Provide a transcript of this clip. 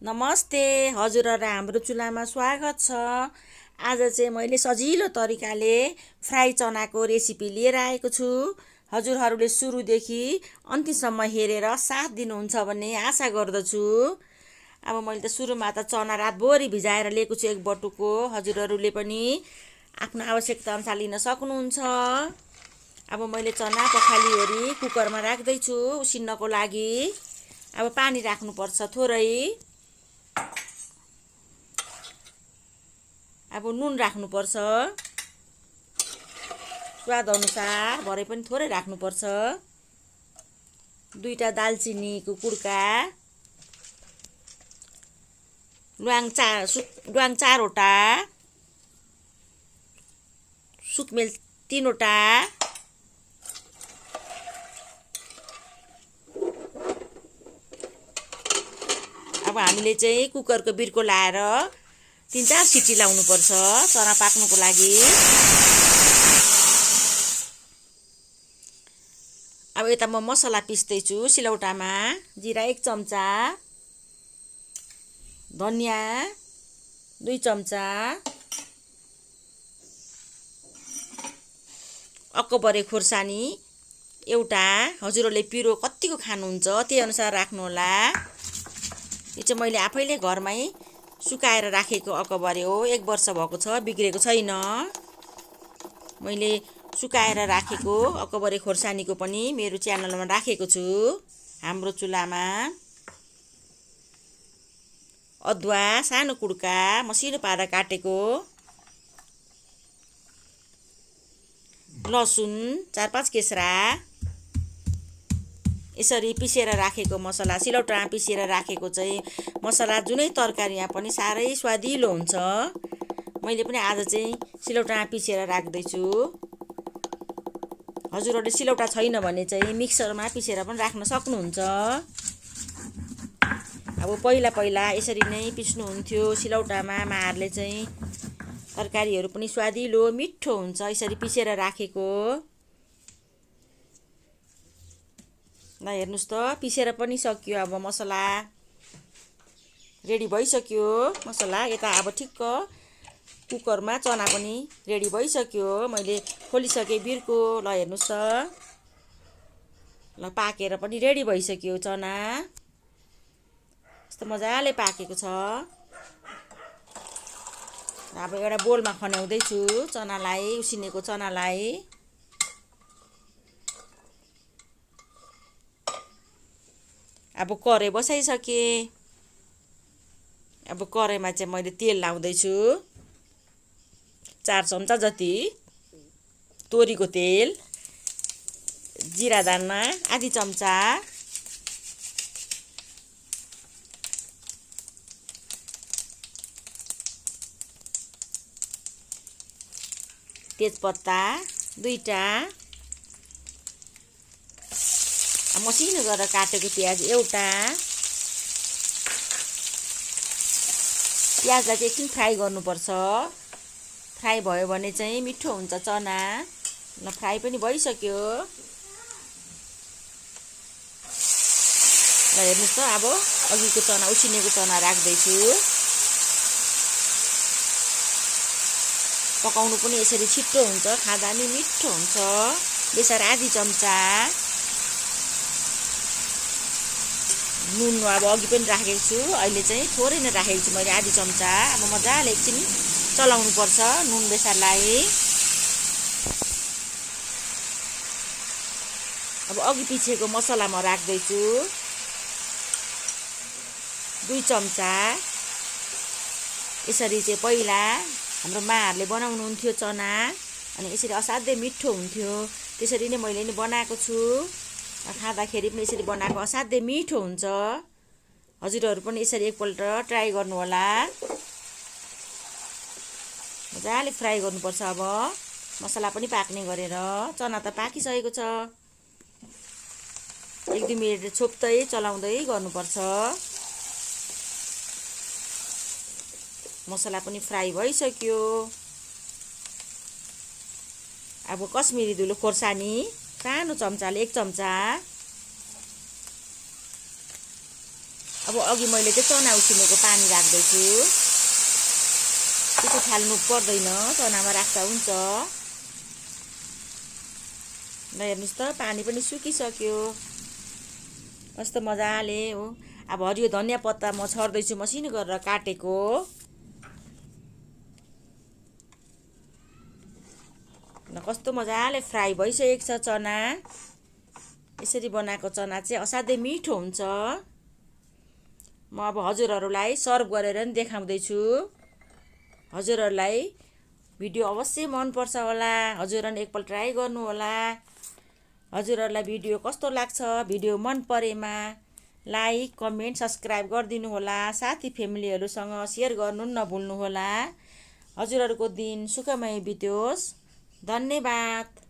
नमस्ते हजुरहरुलाई हाम्रो चुलामा स्वागत छ। आज चाहिँ मैले सजिलो तरिकाले फ्राई चनाको रेसिपी लिएर आएको छु। हजुरहरुले सुरुदेखि अन्तिमसम्म हेरेर साथ दिनुहुन्छ भन्ने आशा गर्दछु। अब मैले त सुरुमा त चना रातभरि भिजाएर लिएको छु, एक बटुको। हजुरहरुले पनि आफ्नो आवश्यकता अनुसार लिन सक्नुहुन्छ। अब मैले चना पखालीओरी कुकरमा राख्दै छु उसिन्नको लागि। अब पानी राख्नुपर्छ थोरै। अब नुन राख्नुपर्छ स्वाद अनुसार, भरे पनि थोरै राख्नुपर्छ। दुईटा दालचिनीको कुड्का, ल्वाङ चारवटा, सुकमेल 3वटा, अब हामीले चाहिँ कुकरको बिर्को लाएर 3-4 सिटी लाउनुपर्छ चना पाक्नुको लागि। अब यता म मसला पिस्दै छु सिलौटामा। जिरा 1 चम्चा, धनिया 2 चम्चा, अक्कबरे खोर्सानी एउटा। हजुरहरूले पिरो कतिको खानुहुन्छ त्यही अनुसार राख्नु होला। यो चाहिँ मैले आफैले घरमै सुकाएर राखेको अकबरे हो, 1 वर्ष भएको छ, बिग्रेको छैन। मैले सुकाएर राखेको अकबरे खोर्सानीको पनि मेरो च्यानलमा राखेको छु, हाम्रो चुलामा। अदुवा सानो कुड्का मसिनो पारेर काटेको, लसुन 4-5 केस्रा, यसरी पिसेर राखेको मसला। सिलौटामा पिसेर राखेको चाहिँ मसला जुनै तरकारीमा पनि साह्रै स्वादिलो हुन्छ। मैले पनि आज चाहिँ सिलौटामा पिसेर राख्दैछु। हजुरहरूले सिलौटा छैन भने चाहिँ मिक्सरमा पिसेर पनि राख्न सक्नुहुन्छ। अब पहिला यसरी नै पिस्नुहुन्थ्यो सिलौटामा। माहरूले चाहिँ तरकारीहरू पनि स्वादिलो मिठो हुन्छ यसरी पिसेर राखेको। ल हेर्नुस् त, पिसेर पनि सकियो। अब मसला रेडी भइसक्यो। मसला यता अब ठिक्क कुकरमा चना पनि रेडी भइसक्यो। मैले खोलिसकेँ बिर्को। ल हेर्नुस् त, ल पाकेर पनि रेडी भइसक्यो चना। यस्तो मजाले पाकेको छ। अब एउटा बोलमा खन्याउँदैछु चनालाई, उसिनेको चनालाई। अब कराई बसाइसकेँ। अब कराईमा चाहिँ मैले तेल लाउँदैछु 4 चम्चा जति तोरीको तेल, जिरा दाना आधी चम्चा, तेजपत्ता 2टा, मसिनो गरेर काटेको प्याज एउटा। प्याजलाई चाहिँ एकछिन फ्राई गर्नुपर्छ। फ्राई भयो भने चाहिँ मिठो हुन्छ चना। ल फ्राई पनि भइसक्यो। ल हेर्नुहोस् त, अब अघिको चना उसिनेको चना राख्दैछु। पकाउनु पनि यसरी छिट्टो हुन्छ, खाँदा पनि मिठो हुन्छ। बेसार आधी चम्चा नुन अब अघि पनि राखेको छु, अहिले चाहिँ थोरै नै राखेको छु मैले, आधी चम्चा। अब मजाले एकछिन चलाउनु पर्छ नुन बेसारलाई। अब अघि पिछेको मसला म राख्दैछु 2 चम्चा। यसरी चाहिँ पहिला हाम्रो माहरूले बनाउनुहुन्थ्यो चना, अनि यसरी असाध्यै मिठो हुन्थ्यो। त्यसरी नै मैले नि बनाएको छु। खाँदाखेरि पनि यसरी बनाएको असाध्यै मिठो हुन्छ। हजुरहरू पनि यसरी एकपल्ट ट्राई गर्नु होला। मजाले फ्राई गर्नुपर्छ। अब मसला पनि पाक्ने गरेर। चना त पाकिसकेको छ। 1-2 मिनट छोप्दै चलाउँदै गर्नुपर्छ। मसला पनि फ्राई भइसक्यो। अब कश्मिरी धुलो खोर्सानी सानो चम्चाले 1 चम्चा। अब अब अघि मैले चाहिँ चना उसिनेको पानी राख्दैछु। त्यसो फाल्नु पर्दैन, चनामा राख्दा हुन्छ। ल हेर्नुहोस् त पानी पनि सुकिसक्यो। कस्तो मजाले हो। अब हरियो धनियाँ पत्ता म छर्दैछु मसिनो गरेर काटेको। ल कस्तो मजाले फ्राई भइसकेको छ चना। यसरी बनाएको चना चाहिँ असाध्यै मिठो हुन्छ। म अब हजुरहरूलाई सर्भ गरेर नि देखाउँदैछु। हजुरहरूलाई भिडियो अवश्य मनपर्छ होला। हजुरहरूले एकपल्ट ट्राई गर्नु होला। हजुरहरूलाई भिडियो कस्तो लाग्छ, भिडियो मन परेमा लाइक, कमेन्ट, सब्सक्राइब गरिदिनु होला। साथी फ्यामिलीहरूसँग सेयर गर्नु नभुल्नु होला। हजुरहरूको दिन सुखमय बित्योस्। धन्यवाद।